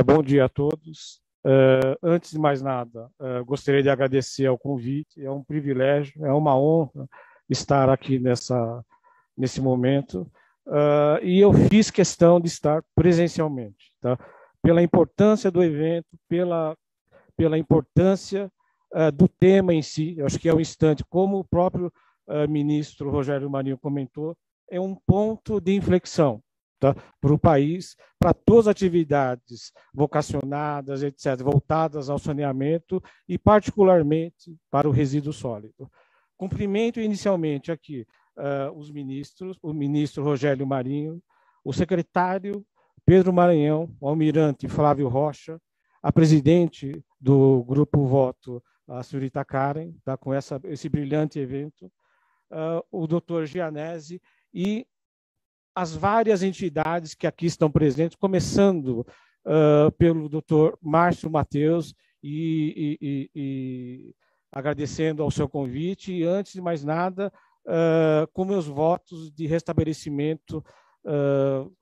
Bom dia a todos. Antes de mais nada, gostaria de agradecer ao convite. É um privilégio, é uma honra estar aqui nesse momento. E eu fiz questão de estar presencialmente, tá? Pela importância do evento, pela importância do tema em si. Eu acho que é um instante, como o próprio ministro Rogério Marinho comentou, é um ponto de inflexão, tá? Para o país, para todas as atividades vocacionadas, etc., voltadas ao saneamento e, particularmente, para o resíduo sólido. Cumprimento inicialmente aqui os ministros, o ministro Rogério Marinho, o secretário Pedro Maranhão, o almirante Flávio Rocha, a presidente do Grupo Voto, a senhorita Karen, tá, com esse brilhante evento, o doutor Gianese e as várias entidades que aqui estão presentes, começando pelo doutor Márcio Mateus e agradecendo ao seu convite e, antes de mais nada, com meus votos de restabelecimento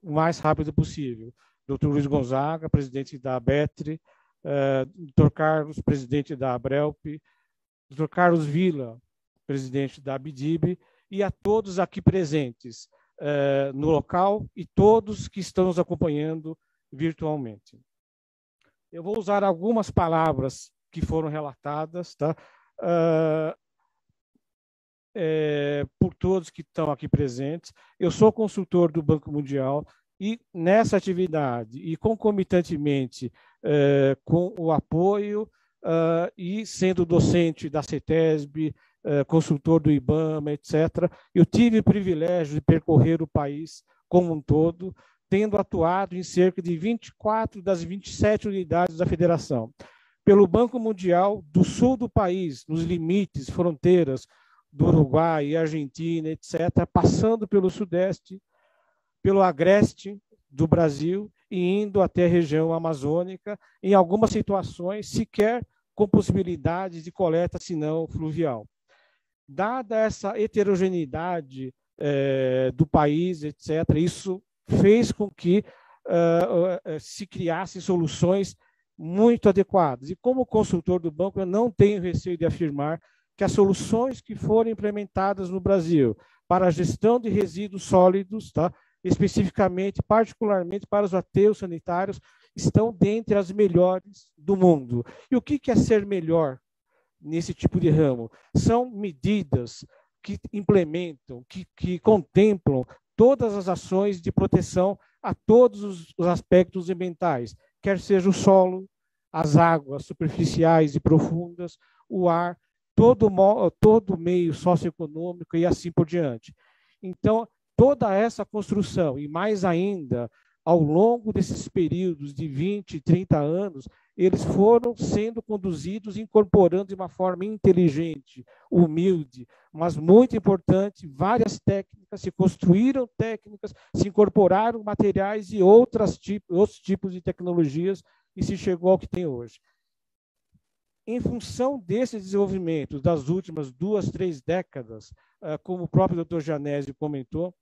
o mais rápido possível. Dr. Luiz Gonzaga, presidente da ABETRE, Dr. Carlos, presidente da ABRELP, Dr. Carlos Vila, presidente da ABDIB, e a todos aqui presentes no local e todos que estão nos acompanhando virtualmente. Eu vou usar algumas palavras que foram relatadas, tá? Por todos que estão aqui presentes. Eu sou consultor do Banco Mundial e nessa atividade e concomitantemente com o apoio e sendo docente da CETESB, consultor do IBAMA, etc., eu tive o privilégio de percorrer o país como um todo, tendo atuado em cerca de 24 das 27 unidades da federação. Pelo Banco Mundial, do sul do país, nos limites, fronteiras do Uruguai e Argentina, etc., passando pelo sudeste, pelo agreste do Brasil e indo até a região amazônica, em algumas situações sequer com possibilidades de coleta senão fluvial. Dada essa heterogeneidade do país, etc., isso fez com que se criassem soluções muito adequadas. E como consultor do banco, eu não tenho receio de afirmar que as soluções que foram implementadas no Brasil para a gestão de resíduos sólidos, tá, especificamente, particularmente para os aterros sanitários, estão dentre as melhores do mundo. E o que é ser melhor nesse tipo de ramo? São medidas que implementam, que contemplam todas as ações de proteção a todos os aspectos ambientais, quer seja o solo, as águas superficiais e profundas, o ar, todo o meio socioeconômico e assim por diante. Então, toda essa construção, e mais ainda, ao longo desses períodos de 20, 30 anos, eles foram sendo conduzidos, incorporando de uma forma inteligente, humilde, mas muito importante, várias técnicas, se construíram técnicas, se incorporaram materiais e outros tipos de tecnologias e se chegou ao que tem hoje. Em função desse desenvolvimento das últimas 2, 3 décadas, como o próprio Dr. Gianese comentou,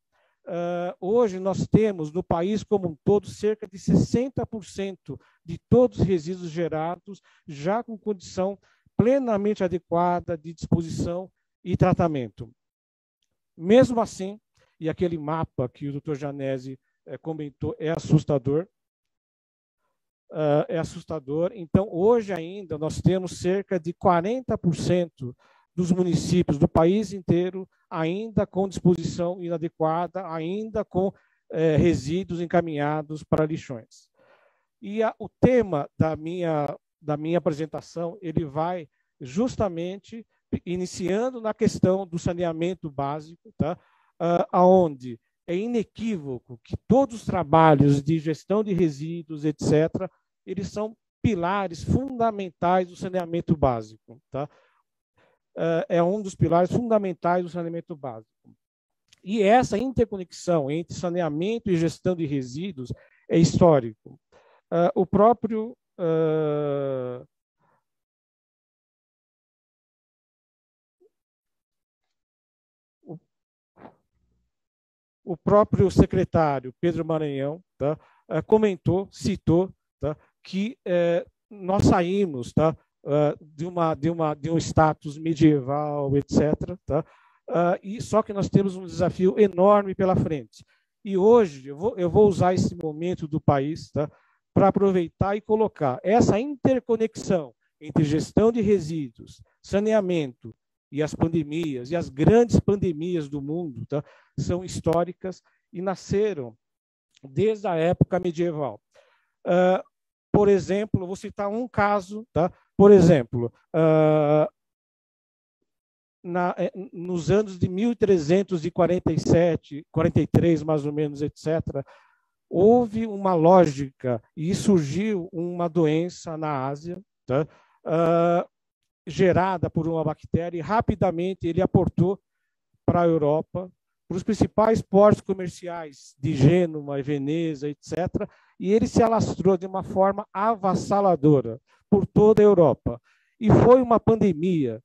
hoje nós temos no país como um todo cerca de 60% de todos os resíduos gerados já com condição plenamente adequada de disposição e tratamento. Mesmo assim, e aquele mapa que o Dr. Gianese comentou é assustador, Então, hoje ainda, nós temos cerca de 40% dos municípios do país inteiro ainda com disposição inadequada, ainda com resíduos encaminhados para lixões. E o tema da minha apresentação, ele vai justamente iniciando na questão do saneamento básico, tá? Onde é inequívoco que todos os trabalhos de gestão de resíduos, etc., eles são pilares fundamentais do saneamento básico. Tá? É um dos pilares fundamentais do saneamento básico. E essa interconexão entre saneamento e gestão de resíduos é histórico. O próprio o próprio secretário Pedro Maranhão, tá, comentou, citou tá, que nós saímos, tá, de um status medieval, etc. Tá, e só que nós temos um desafio enorme pela frente. E hoje eu vou usar esse momento do país, tá, para aproveitar e colocar essa interconexão entre gestão de resíduos, saneamento e as pandemias, e as grandes pandemias do mundo, tá, são históricas e nasceram desde a época medieval. Por exemplo, vou citar um caso, tá? Por exemplo, nos anos de 1347, 43, mais ou menos, etc., houve uma lógica e surgiu uma doença na Ásia, tá? Gerada por uma bactéria, e rapidamente ele aportou para a Europa, para os principais portos comerciais de Gênova, Veneza, etc., e ele se alastrou de uma forma avassaladora por toda a Europa. E foi uma pandemia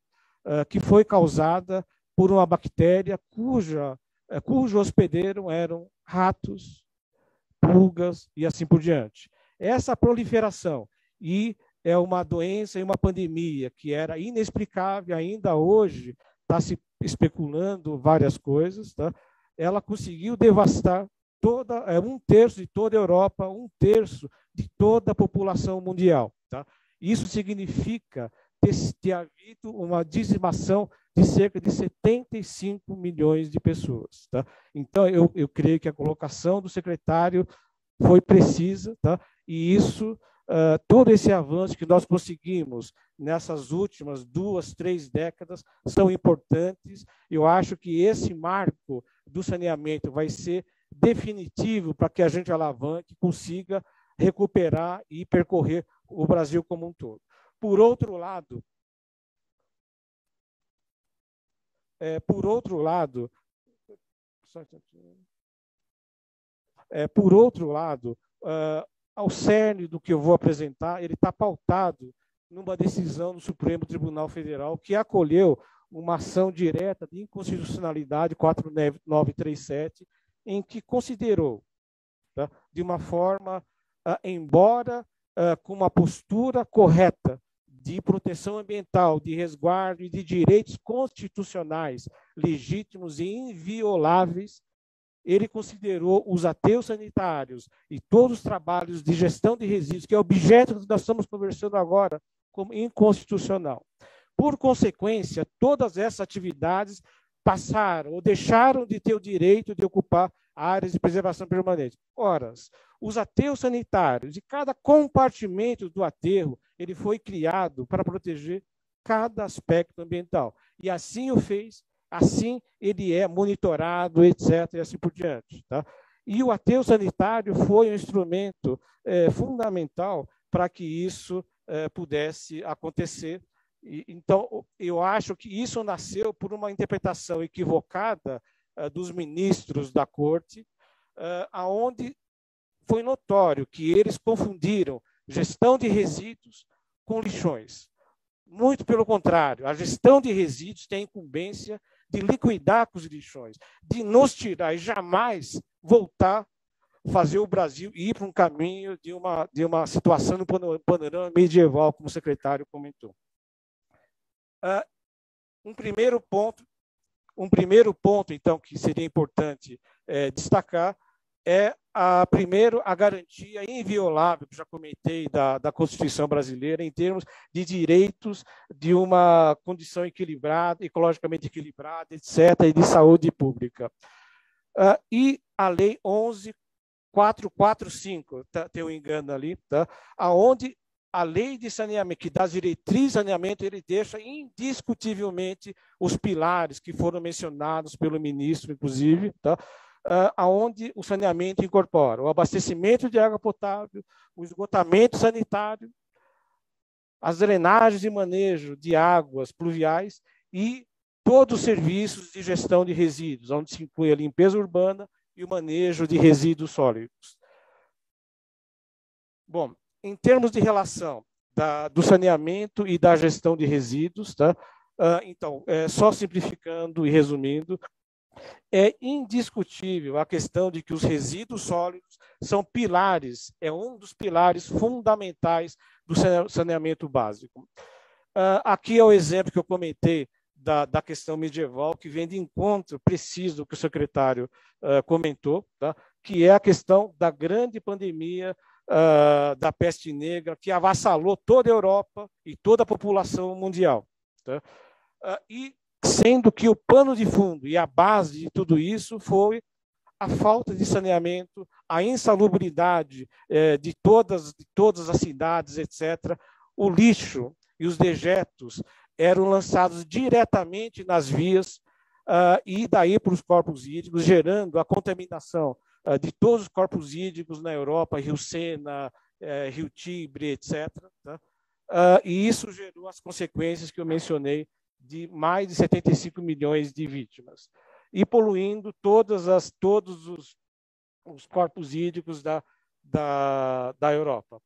que foi causada por uma bactéria cujo hospedeiro eram ratos, pulgas e assim por diante. Essa proliferação e é uma doença e uma pandemia que era inexplicável, ainda hoje está se especulando várias coisas, tá? Ela conseguiu devastar um terço de toda a Europa, um terço de toda a população mundial. Tá? Isso significa ter havido uma dizimação de cerca de 75 milhões de pessoas. Tá? Então, eu creio que a colocação do secretário foi precisa, tá? E isso, todo esse avanço que nós conseguimos nessas últimas 2, 3 décadas são importantes. Eu acho que esse marco do saneamento vai ser definitivo para que a gente alavanque, consiga recuperar e percorrer o Brasil como um todo. Por outro lado, ao cerne do que eu vou apresentar, ele está pautado numa decisão do Supremo Tribunal Federal que acolheu uma ação direta de inconstitucionalidade 4937, em que considerou, tá, de uma forma, embora com uma postura correta de proteção ambiental, de resguardo e de direitos constitucionais legítimos e invioláveis, ele considerou os aterros sanitários e todos os trabalhos de gestão de resíduos, que é o objeto que nós estamos conversando agora, como inconstitucional. Por consequência, todas essas atividades passaram ou deixaram de ter o direito de ocupar áreas de preservação permanente. Ora, os aterros sanitários e cada compartimento do aterro ele foi criado para proteger cada aspecto ambiental. E assim o fez, assim ele é monitorado, etc., e assim por diante. Tá? E o aterro sanitário foi um instrumento fundamental para que isso pudesse acontecer. Então, eu acho que isso nasceu por uma interpretação equivocada dos ministros da corte, aonde foi notório que eles confundiram gestão de resíduos com lixões. Muito pelo contrário, a gestão de resíduos tem a incumbência de liquidar com os lixões, de nos tirar e jamais voltar a fazer o Brasil ir para um caminho de uma situação no panorama medieval, como o secretário comentou. Um primeiro ponto, então, que seria importante destacar é, primeiro, a garantia inviolável, que já comentei, da Constituição brasileira, em termos de direitos de uma condição equilibrada, ecologicamente equilibrada, etc., e de saúde pública. E a Lei 11.445, tem um engano ali, tá? Onde a lei de saneamento, que dá diretrizes de saneamento, ele deixa indiscutivelmente os pilares que foram mencionados pelo ministro, inclusive, tá? Aonde o saneamento incorpora o abastecimento de água potável, o esgotamento sanitário, as drenagens e manejo de águas pluviais e todos os serviços de gestão de resíduos, onde se inclui a limpeza urbana e o manejo de resíduos sólidos. Bom, em termos de relação do saneamento e da gestão de resíduos, tá? Então, só simplificando e resumindo, É indiscutível a questão de que os resíduos sólidos são pilares, é um dos pilares fundamentais do saneamento básico. Aqui é o exemplo que eu comentei da questão medieval, que vem de encontro preciso do que o secretário comentou, tá? Que é a questão da grande pandemia da peste negra, que avassalou toda a Europa e toda a população mundial. Tá? E sendo que o pano de fundo e a base de tudo isso foi a falta de saneamento, a insalubridade de todas as cidades, etc. O lixo e os dejetos eram lançados diretamente nas vias e daí para os corpos hídricos, gerando a contaminação de todos os corpos hídricos na Europa, Rio Sena, Rio Tibre, etc. Tá? E isso gerou as consequências que eu mencionei de mais de 75 milhões de vítimas e poluindo todos os corpos hídricos da Europa.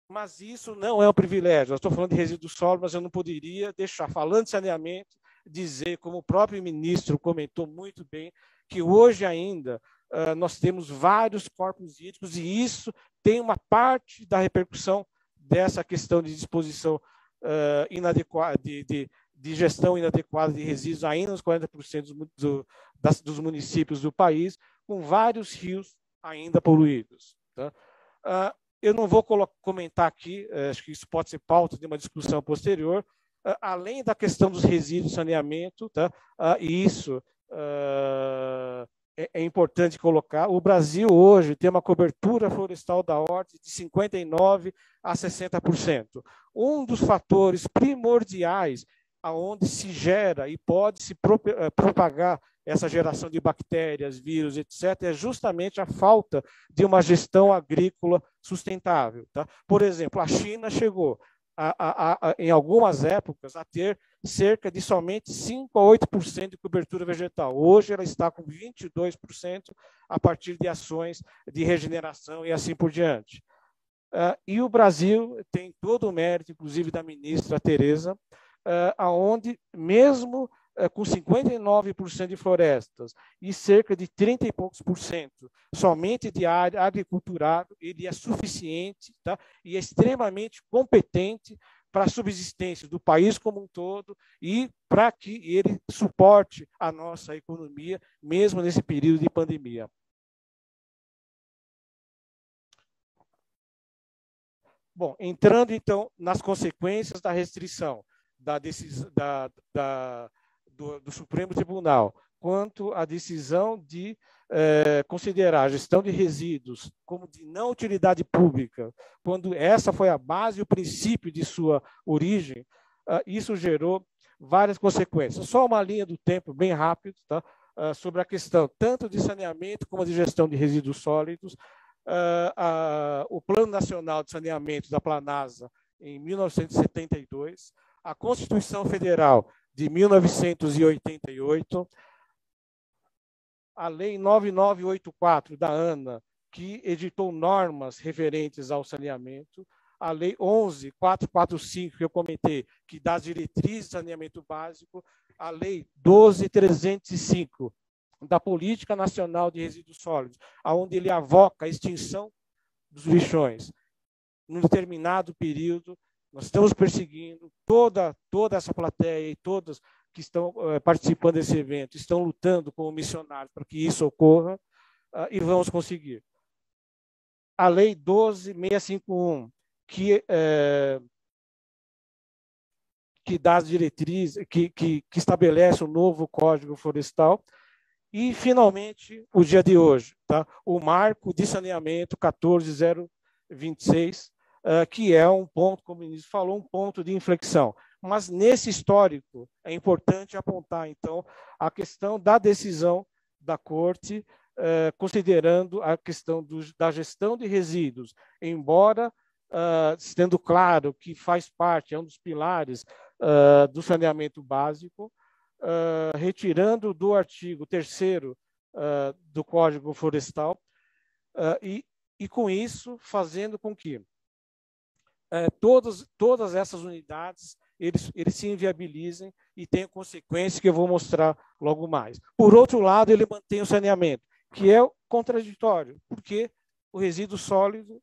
Mas isso não é um privilégio. Eu estou falando de resíduos sólidos, mas eu não poderia deixar, falando de saneamento, dizer, como o próprio ministro comentou muito bem, que hoje ainda nós temos vários corpos hídricos e isso tem uma parte da repercussão dessa questão de disposição inadequada, de gestão inadequada de resíduos ainda nos 40% dos municípios do país, com vários rios ainda poluídos. Tá? Eu não vou comentar aqui, acho que isso pode ser pauta de uma discussão posterior, além da questão dos resíduos de saneamento, tá? E isso é importante colocar. O Brasil hoje tem uma cobertura florestal da ordem de 59% a 60%. Um dos fatores primordiais aonde se gera e pode se propagar essa geração de bactérias, vírus, etc., é justamente a falta de uma gestão agrícola sustentável. Tá? Por exemplo, a China chegou, em algumas épocas, a ter cerca de somente 5% a 8% de cobertura vegetal. Hoje ela está com 22% a partir de ações de regeneração e assim por diante. E o Brasil tem todo o mérito, inclusive da ministra Tereza, aonde mesmo com 59% de florestas e cerca de 30 e poucos por cento somente de área agriculturável, ele é suficiente, tá? E é extremamente competente para a subsistência do país como um todo e para que ele suporte a nossa economia, mesmo nesse período de pandemia. Bom, entrando então nas consequências da restrição do Supremo Tribunal quanto à decisão de considerar a gestão de resíduos como de não utilidade pública, quando essa foi a base e o princípio de sua origem, isso gerou várias consequências. Só uma linha do tempo bem rápido, tá? Sobre a questão tanto de saneamento como de gestão de resíduos sólidos. O Plano Nacional de Saneamento da Planasa, em 1972, a Constituição Federal de 1988, a Lei 9984 da ANA, que editou normas referentes ao saneamento, a Lei 11445, que eu comentei, que dá as diretrizes de saneamento básico, a Lei 12305, da Política Nacional de Resíduos Sólidos, onde ele avoca a extinção dos lixões. Num determinado período, nós estamos perseguindo toda essa plateia e todas que estão participando desse evento, estão lutando como missionários para que isso ocorra e vamos conseguir. A Lei 12651, que dá as diretrizes, que estabelece um novo Código Florestal. E, finalmente, o dia de hoje, tá? O marco de saneamento 14026, que é um ponto, como o ministro falou, um ponto de inflexão. Mas, nesse histórico, é importante apontar, então, a questão da decisão da Corte, considerando a questão da gestão de resíduos, embora sendo claro que faz parte, é um dos pilares do saneamento básico, retirando do artigo 3º do Código Florestal e com isso fazendo com que todas essas unidades eles se inviabilizem e tenham consequências que eu vou mostrar logo mais. Por outro lado, ele mantém o saneamento, que é contraditório, porque o resíduo sólido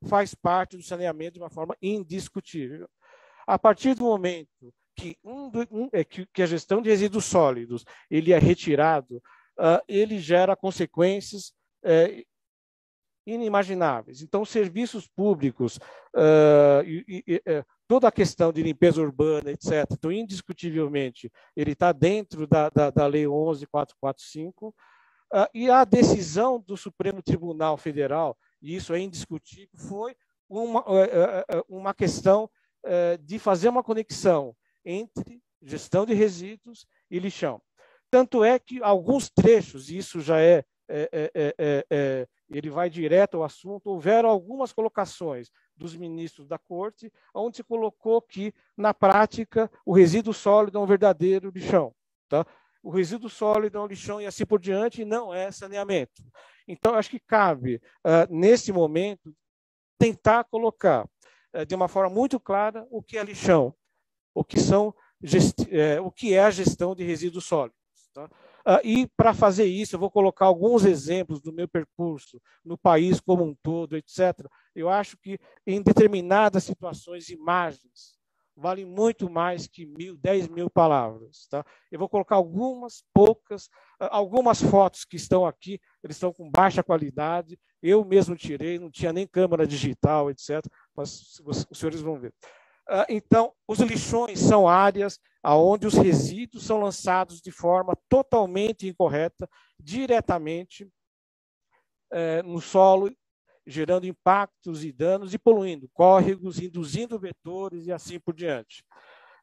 faz parte do saneamento de uma forma indiscutível. A partir do momento que a gestão de resíduos sólidos ele é retirado, ele gera consequências inimagináveis. Então, serviços públicos, toda a questão de limpeza urbana, etc., então, indiscutivelmente, ele está dentro da Lei 11.445, e a decisão do Supremo Tribunal Federal, e isso é indiscutível, foi uma questão de fazer uma conexão entre gestão de resíduos e lixão. Tanto é que alguns trechos, e isso já ele vai direto ao assunto, houveram algumas colocações dos ministros da Corte, onde se colocou que, na prática, o resíduo sólido é um verdadeiro lixão. Tá? O resíduo sólido é um lixão e assim por diante, e não é saneamento. Então, acho que cabe, nesse momento, tentar colocar de uma forma muito clara o que é lixão, o que é a gestão de resíduos sólidos. Tá? E, para fazer isso, eu vou colocar alguns exemplos do meu percurso no país como um todo, etc. Eu acho que, em determinadas situações, imagens valem muito mais que 10 mil palavras. Tá? Eu vou colocar algumas fotos que estão aqui, eles estão com baixa qualidade, eu mesmo tirei, não tinha nem câmera digital, etc., mas os senhores vão ver. Então, os lixões são áreas onde os resíduos são lançados de forma totalmente incorreta, diretamente no solo, gerando impactos e danos e poluindo córregos, induzindo vetores e assim por diante.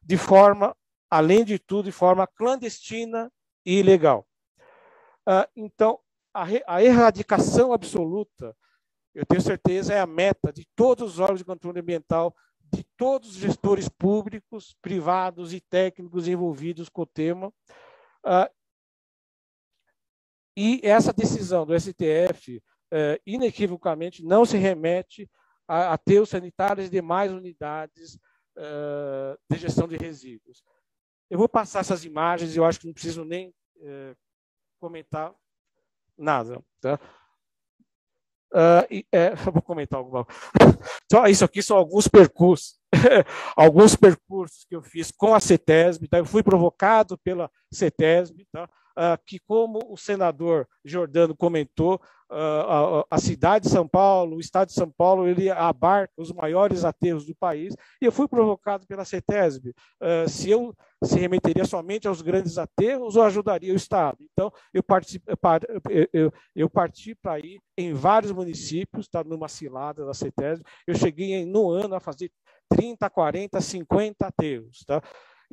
De forma, além de tudo, de forma clandestina e ilegal. Então, a erradicação absoluta, eu tenho certeza, é a meta de todos os órgãos de controle ambiental, de todos os gestores públicos, privados e técnicos envolvidos com o tema. E essa decisão do STF, inequivocamente, não se remete a aterros sanitários e demais unidades de gestão de resíduos. Eu vou passar essas imagens e eu acho que não preciso nem comentar nada. Tá? Eu vou comentar alguma coisa. Só isso aqui são alguns percursos, alguns percursos que eu fiz com a CETESB. Tá? Eu fui provocado pela CETESB, tá? Que, como o senador Giordano comentou, a cidade de São Paulo, o estado de São Paulo, ele abarca os maiores aterros do país, e eu fui provocado pela CETESB se eu se remeteria somente aos grandes aterros ou ajudaria o estado. Então, eu parti para ir em vários municípios, tá, numa cilada da CETESB, eu cheguei no ano a fazer 30, 40, 50 aterros, tá?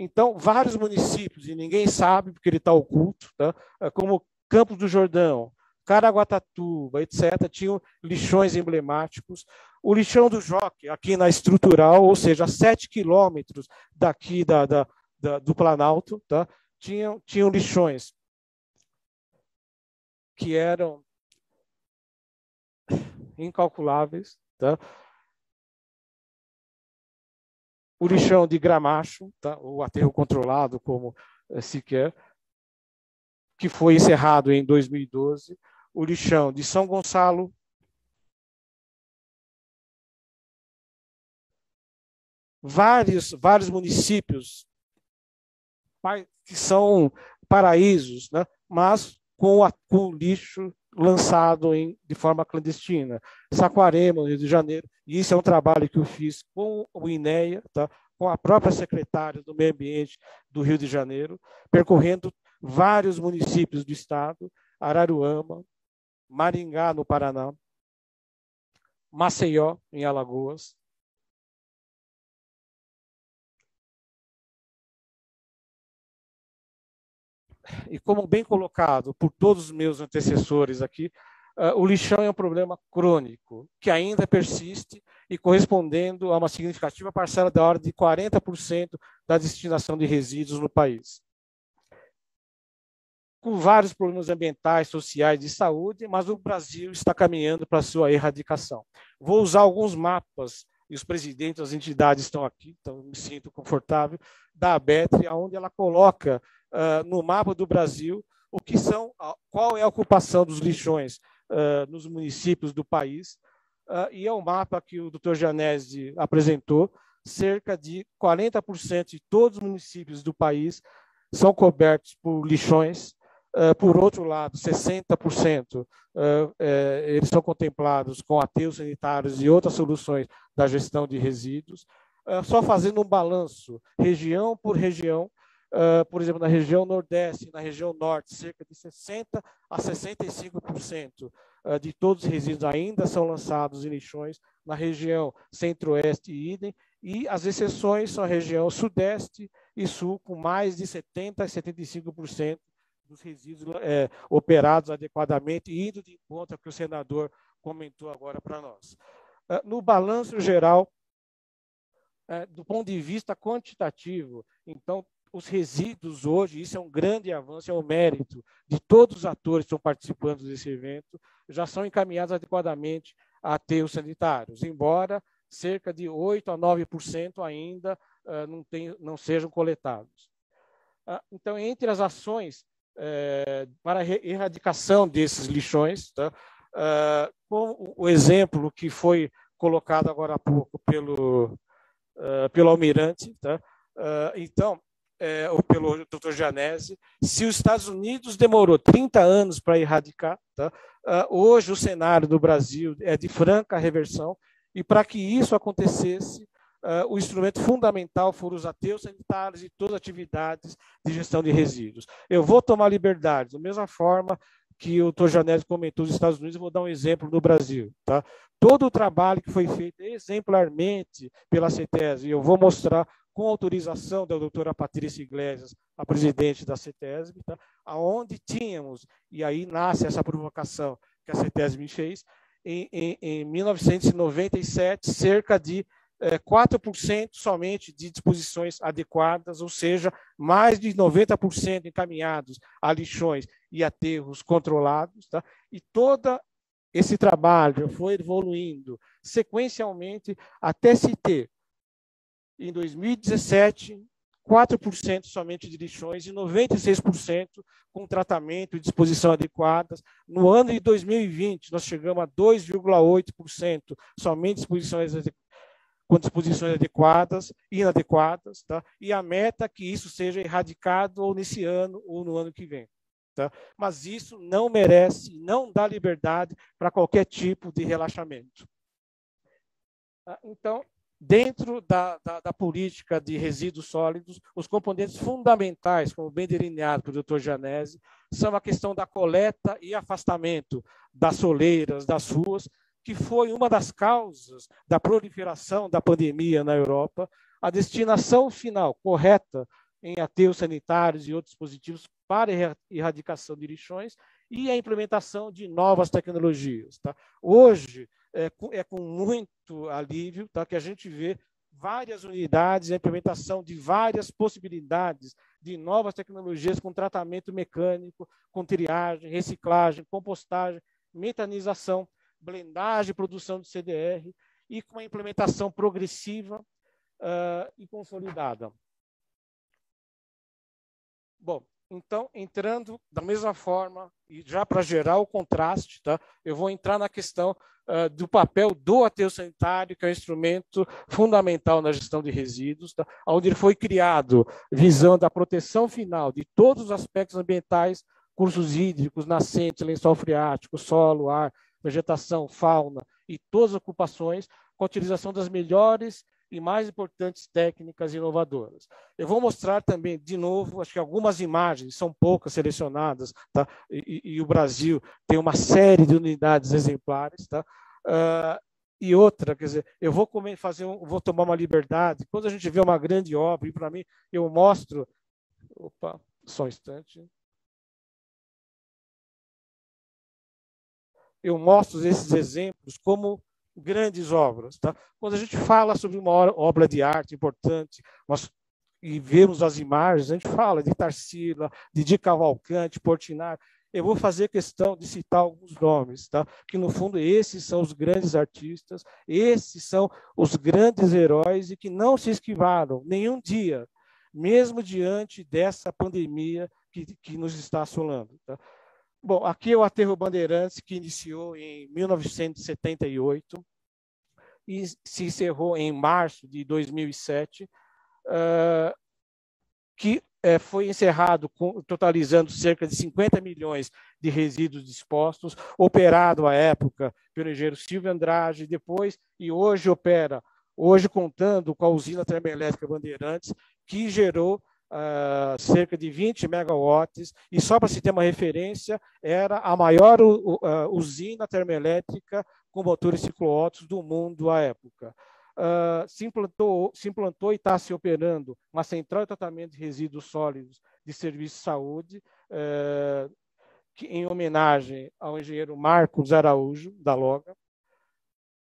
Então, vários municípios, e ninguém sabe porque ele está oculto, tá? Como Campos do Jordão, Caraguatatuba, etc., tinham lixões emblemáticos. O lixão do Jockey, aqui na Estrutural, ou seja, a 7 quilômetros daqui do Planalto, tá? Tinham lixões que eram incalculáveis. Tá? O lixão de Gramacho, tá? O aterro controlado, como se quer, que foi encerrado em 2012. O lixão de São Gonçalo, vários municípios que são paraísos, né? Mas com o lixo lançado de forma clandestina. Saquarema, no Rio de Janeiro, e isso é um trabalho que eu fiz com o INEA, tá? Com a própria secretária do Meio Ambiente do Rio de Janeiro, percorrendo vários municípios do estado, Araruama, Maringá, no Paraná, Maceió, em Alagoas. E como bem colocado por todos os meus antecessores aqui, o lixão é um problema crônico, que ainda persiste e correspondendo a uma significativa parcela da ordem de 40% da destinação de resíduos no país. Com vários problemas ambientais, sociais e de saúde, mas o Brasil está caminhando para a sua erradicação. Vou usar alguns mapas e os presidentes das entidades estão aqui, então me sinto confortável, da ABETRE, onde ela coloca no mapa do Brasil o que são, qual é a ocupação dos lixões nos municípios do país, e é um mapa que o Dr. Gianesi apresentou. Cerca de 40% de todos os municípios do país são cobertos por lixões. Por outro lado, 60% eles são contemplados com aterros sanitários e outras soluções da gestão de resíduos. Só fazendo um balanço, região por região, por exemplo, na região Nordeste, na região Norte, cerca de 60% a 65% de todos os resíduos ainda são lançados em lixões. Na região Centro-Oeste e idem, e as exceções são a região Sudeste e Sul, com mais de 70% a 75% dos resíduos operados adequadamente, indo de encontro ao que o senador comentou agora para nós. No balanço geral, do ponto de vista quantitativo, então, os resíduos hoje, isso é um grande avanço, é um mérito de todos os atores que estão participando desse evento, já são encaminhados adequadamente a aterros sanitários, embora cerca de 8% a 9% ainda não sejam coletados. Então, entre as ações para a erradicação desses lixões, tá? Com o exemplo que foi colocado agora há pouco pelo Almirante, tá? Então, ou pelo Dr. Gianesi, se os Estados Unidos demorou 30 anos para erradicar, tá? Hoje o cenário do Brasil é de franca reversão, e para que isso acontecesse, o instrumento fundamental foram os aterros sanitários e todas as atividades de gestão de resíduos. Eu vou tomar liberdade, da mesma forma que o Dr. Gianesi comentou nos Estados Unidos, eu vou dar um exemplo no Brasil. Tá? Todo o trabalho que foi feito exemplarmente pela CETESB, eu vou mostrar com autorização da doutora Patrícia Iglesias, a presidente da CETESB, tá? Onde tínhamos, e aí nasce essa provocação que a CETESB fez, em 1997, cerca de 4% somente de disposições adequadas, ou seja, mais de 90% encaminhados a lixões e aterros controlados. Tá? E todo esse trabalho foi evoluindo sequencialmente até se ter, em 2017, 4% somente de lixões e 96% com tratamento e disposição adequadas. No ano de 2020, nós chegamos a 2,8% somente com disposições adequadas e inadequadas, tá? E a meta é que isso seja erradicado ou nesse ano ou no ano que vem. Tá? Mas isso não merece, não dá liberdade para qualquer tipo de relaxamento. Então, dentro da política de resíduos sólidos, os componentes fundamentais, como bem delineado pelo Dr. Gianesi, são a questão da coleta e afastamento das soleiras, das ruas, que foi uma das causas da proliferação da pandemia na Europa, a destinação final correta em aterros sanitários e outros dispositivos para erradicação de lixões e a implementação de novas tecnologias. Tá? Hoje, é com muito alívio, tá, que a gente vê várias unidades, a implementação de várias possibilidades de novas tecnologias com tratamento mecânico, com triagem, reciclagem, compostagem, metanização, blendagem, produção de CDR e com a implementação progressiva e consolidada. Bom, então, entrando da mesma forma, e já para gerar o contraste, tá, eu vou entrar na questão do papel do aterro sanitário, que é um instrumento fundamental na gestão de resíduos, tá, onde ele foi criado visando a proteção final de todos os aspectos ambientais, cursos hídricos, nascentes, lençol freático, solo, ar, vegetação, fauna e todas as ocupações, com a utilização das melhores e mais importantes técnicas inovadoras. Eu vou mostrar também, de novo, acho que algumas imagens, são poucas selecionadas, tá? E o Brasil tem uma série de unidades exemplares, tá? E outra, quer dizer, eu vou vou tomar uma liberdade, quando a gente vê uma grande obra, e para mim, eu mostro, opa, só um instante, eu mostro esses exemplos como grandes obras. Tá? Quando a gente fala sobre uma obra de arte importante, e vemos as imagens, a gente fala de Tarsila, de Cavalcante, Portinari, Eu vou fazer questão de citar alguns nomes, tá? Que, no fundo, esses são os grandes artistas, esses são os grandes heróis e que não se esquivaram nenhum dia, mesmo diante dessa pandemia que nos está assolando. Tá? Bom, aqui é o Aterro Bandeirantes, que iniciou em 1978 e se encerrou em março de 2007, que foi encerrado totalizando cerca de 50 milhões de resíduos dispostos, operado à época pelo engenheiro Silvio Andrade, depois e hoje opera, hoje contando com a usina termoelétrica Bandeirantes, que gerou cerca de 20 megawatts, e só para se ter uma referência, era a maior usina termoelétrica com motores ciclo-Ottos do mundo à época. Se implantou e está se operando uma central de tratamento de resíduos sólidos de serviço de saúde, em homenagem ao engenheiro Marcos Araújo, da Loga.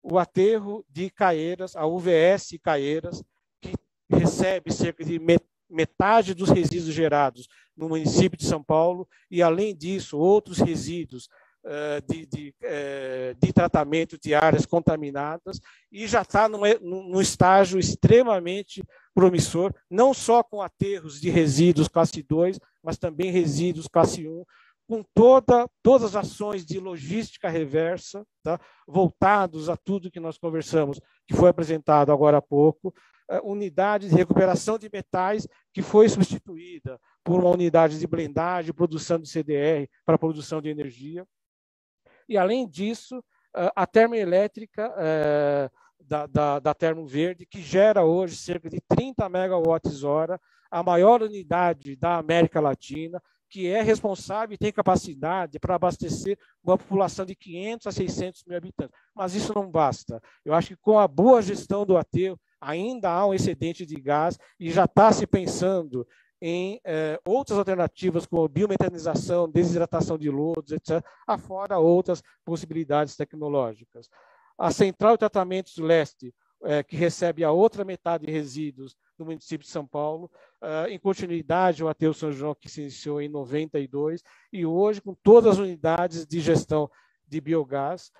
O aterro de Caieiras, a UVS Caieiras, que recebe cerca de metade dos resíduos gerados no município de São Paulo, e, além disso, outros resíduos de tratamento de áreas contaminadas, e já está num estágio extremamente promissor, não só com aterros de resíduos classe 2, mas também resíduos classe 1, com todas as ações de logística reversa, tá, voltados a tudo que nós conversamos, que foi apresentado agora há pouco, unidade de recuperação de metais, que foi substituída por uma unidade de blendagem, produção de CDR para produção de energia. E, além disso, a termoelétrica da Termo Verde, que gera hoje cerca de 30 megawatts-hora, a maior unidade da América Latina, que é responsável e tem capacidade para abastecer uma população de 500 a 600 mil habitantes. Mas isso não basta. Eu acho que, com a boa gestão do aterro, ainda há um excedente de gás e já está se pensando em outras alternativas, como biometanização, desidratação de lodos, etc., afora outras possibilidades tecnológicas. A Central de Tratamentos Leste, que recebe a outra metade de resíduos no município de São Paulo, em continuidade, o aterro São João, que se iniciou em 92, e hoje, com todas as unidades de gestão de biogás,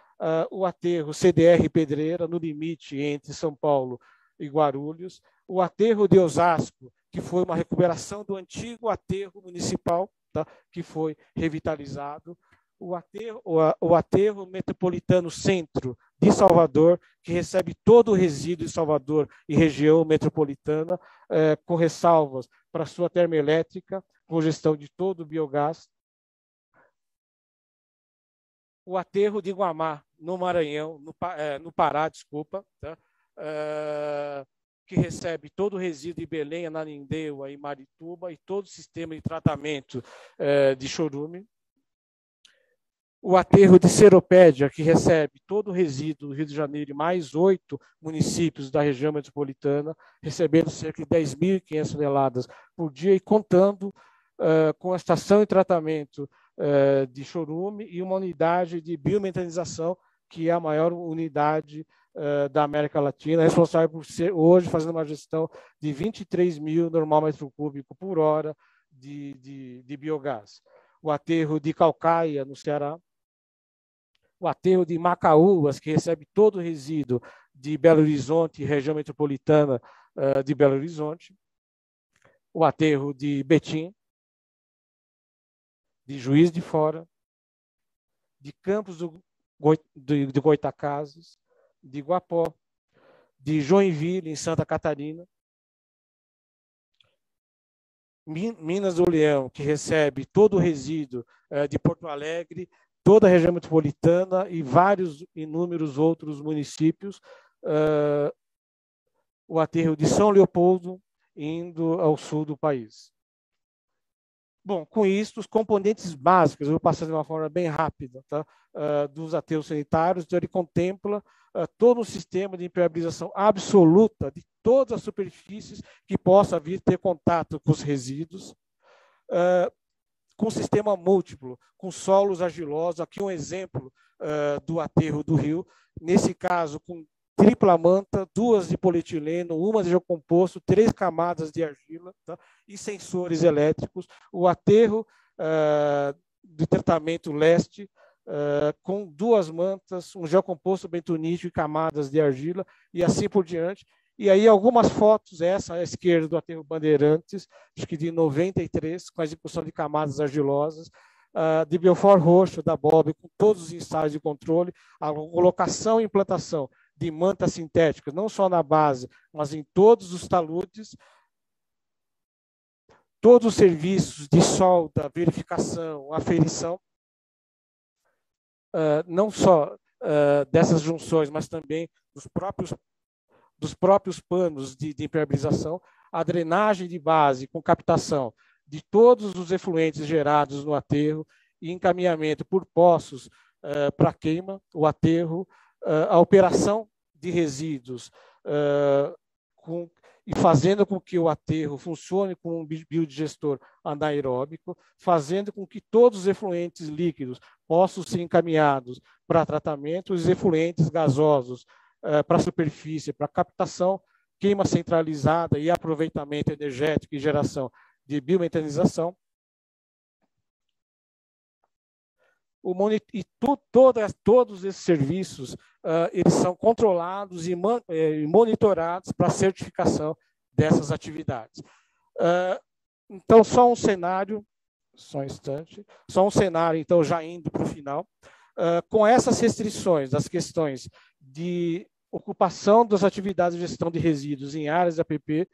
o aterro CDR Pedreira, no limite entre São Paulo e Guarulhos, o aterro de Osasco, que foi uma recuperação do antigo aterro municipal, tá, que foi revitalizado, o aterro metropolitano Centro de Salvador, que recebe todo o resíduo de Salvador e região metropolitana, com ressalvas para sua termoelétrica, com gestão de todo o biogás. O aterro de Guamá, no Maranhão, no Pará, desculpa, tá? Que recebe todo o resíduo de Belém, Ananindeua e Marituba, e todo o sistema de tratamento de chorume. O aterro de Seropédia, que recebe todo o resíduo do Rio de Janeiro e mais 8 municípios da região metropolitana, recebendo cerca de 10.500 toneladas por dia e contando com a estação de tratamento de chorume e uma unidade de biometanização, que é a maior unidade da América Latina, responsável por ser, hoje, fazendo uma gestão de 23 mil normal metro cúbico por hora de biogás. O aterro de Calcaia, no Ceará. O aterro de Macaúbas, que recebe todo o resíduo de Belo Horizonte e região metropolitana de Belo Horizonte. O aterro de Betim, de Juiz de Fora, de Campos de Goytacazes, de Guapó, de Joinville, em Santa Catarina. Minas do Leão, que recebe todo o resíduo de Porto Alegre, toda a região metropolitana e vários inúmeros outros municípios. O aterro de São Leopoldo, indo ao sul do país. Bom, com isso, os componentes básicos, eu vou passar de uma forma bem rápida, tá? Dos aterros sanitários, então ele contempla todo um sistema de impermeabilização absoluta de todas as superfícies que possa vir ter contato com os resíduos, com sistema múltiplo, com solos argilosos. Aqui um exemplo do aterro do Rio, nesse caso com tripla manta, 2 de polietileno, 1 de geocomposto, 3 camadas de argila, tá? E sensores elétricos. O aterro de tratamento leste, com 2 mantas, um gel composto bentonítico e camadas de argila, e assim por diante. E aí algumas fotos, essa à esquerda do aterro Bandeirantes, acho que de 93, com a execução de camadas argilosas, de Belfort Roxo, da Bob, com todos os ensaios de controle, a colocação e implantação de mantas sintéticas, não só na base, mas em todos os taludes, todos os serviços de solda, verificação, aferição, não só dessas junções, mas também dos próprios panos de impermeabilização, a drenagem de base com captação de todos os efluentes gerados no aterro e encaminhamento por poços para queima, o aterro, a operação de resíduos e fazendo com que o aterro funcione como um biodigestor anaeróbico, fazendo com que todos os efluentes líquidos possam ser encaminhados para tratamento, os efluentes gasosos para a superfície, para captação, queima centralizada e aproveitamento energético e geração de biometanização. Todos esses serviços eles são controlados e monitorados para a certificação dessas atividades. Então, só um cenário, só um instante, só um cenário, então, já indo para o final, com essas restrições das questões de ocupação das atividades de gestão de resíduos em áreas de APP,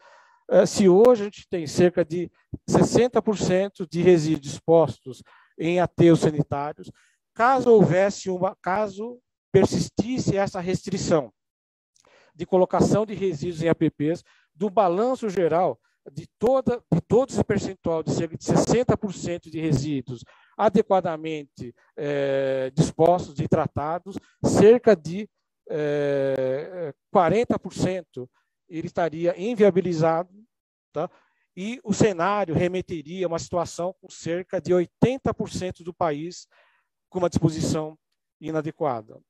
se hoje a gente tem cerca de 60% de resíduos expostos em aterros sanitários, caso persistisse essa restrição de colocação de resíduos em APPs, do balanço geral de todo esse percentual de cerca de 60% de resíduos adequadamente dispostos e tratados, cerca de 40% ele estaria inviabilizado, tá? E o cenário remeteria a uma situação com cerca de 80% do país com uma disposição inadequada.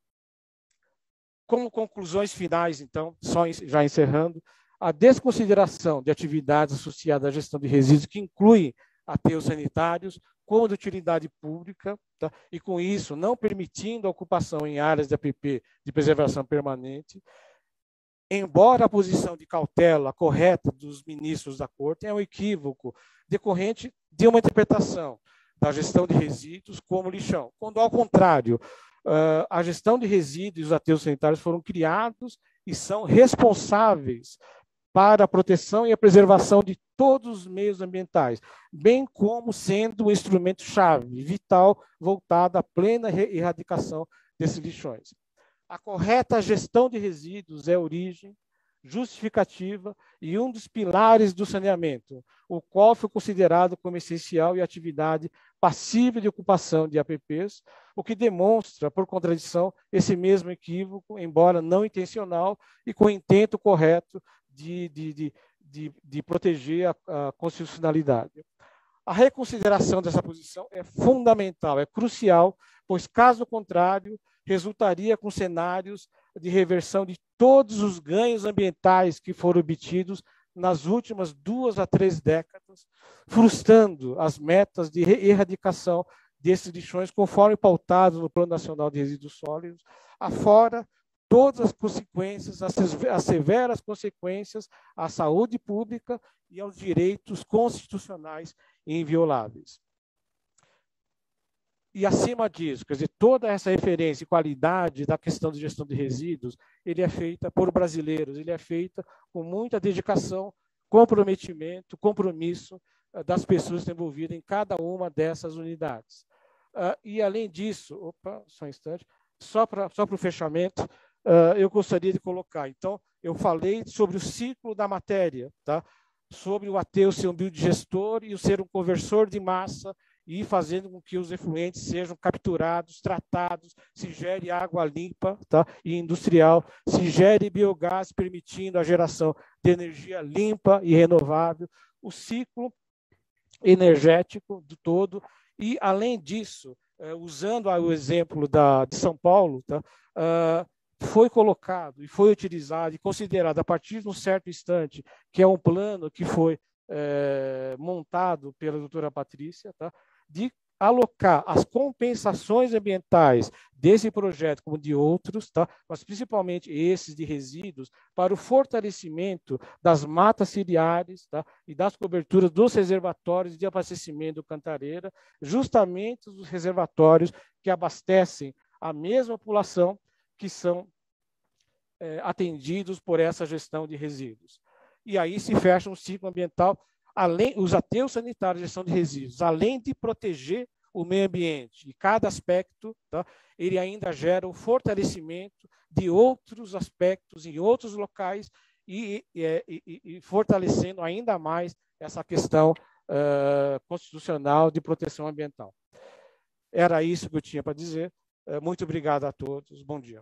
Como conclusões finais, então, já encerrando, a desconsideração de atividades associadas à gestão de resíduos, que incluem aterros sanitários, como de utilidade pública, tá? E com isso não permitindo a ocupação em áreas de APP de preservação permanente, embora a posição de cautela correta dos ministros da Corte é um equívoco decorrente de uma interpretação da gestão de resíduos como lixão, quando, ao contrário, a gestão de resíduos e os aterros sanitários foram criados e são responsáveis para a proteção e a preservação de todos os meios ambientais, bem como sendo um instrumento-chave, vital, voltado à plena erradicação desses lixões. A correta gestão de resíduos é origem, justificativa e um dos pilares do saneamento, o qual foi considerado como essencial e atividade passível de ocupação de APPs, o que demonstra, por contradição, esse mesmo equívoco, embora não intencional e com o intento correto de proteger a constitucionalidade. A reconsideração dessa posição é fundamental, é crucial, pois, caso contrário, resultaria com cenários de reversão de todos os ganhos ambientais que foram obtidos nas últimas 2 a 3 décadas, frustrando as metas de erradicação desses lixões, conforme pautados no Plano Nacional de Resíduos Sólidos, afora todas as consequências, as severas consequências à saúde pública e aos direitos constitucionais invioláveis. E, acima disso, quer dizer, toda essa referência e qualidade da questão de gestão de resíduos, ele é feita por brasileiros, ele é feita com muita dedicação, comprometimento, compromisso das pessoas envolvidas em cada uma dessas unidades. E, além disso, só um instante, só para o fechamento, eu gostaria de colocar, então, eu falei sobre o ciclo da matéria, tá? Sobre o aterro ser um biodigestor e o ser um conversor de massa, e fazendo com que os efluentes sejam capturados, tratados, se gere água limpa, tá? E industrial, se gere biogás, permitindo a geração de energia limpa e renovável, o ciclo energético do todo, e, além disso, usando o exemplo de São Paulo, tá? Foi colocado e foi utilizado e considerado, a partir de um certo instante, que é um plano que foi montado pela doutora Patrícia, tá? De alocar as compensações ambientais desse projeto, como de outros, tá? Mas principalmente esses de resíduos, para o fortalecimento das matas ciliares, tá? E das coberturas dos reservatórios de abastecimento do Cantareira, justamente os reservatórios que abastecem a mesma população que são atendidos por essa gestão de resíduos. E aí se fecha um ciclo ambiental, além os aterros sanitários de gestão de resíduos, além de proteger o meio ambiente, e cada aspecto, tá, ele ainda gera o fortalecimento de outros aspectos em outros locais e fortalecendo ainda mais essa questão constitucional de proteção ambiental. Era isso que eu tinha para dizer. Muito obrigado a todos. Bom dia.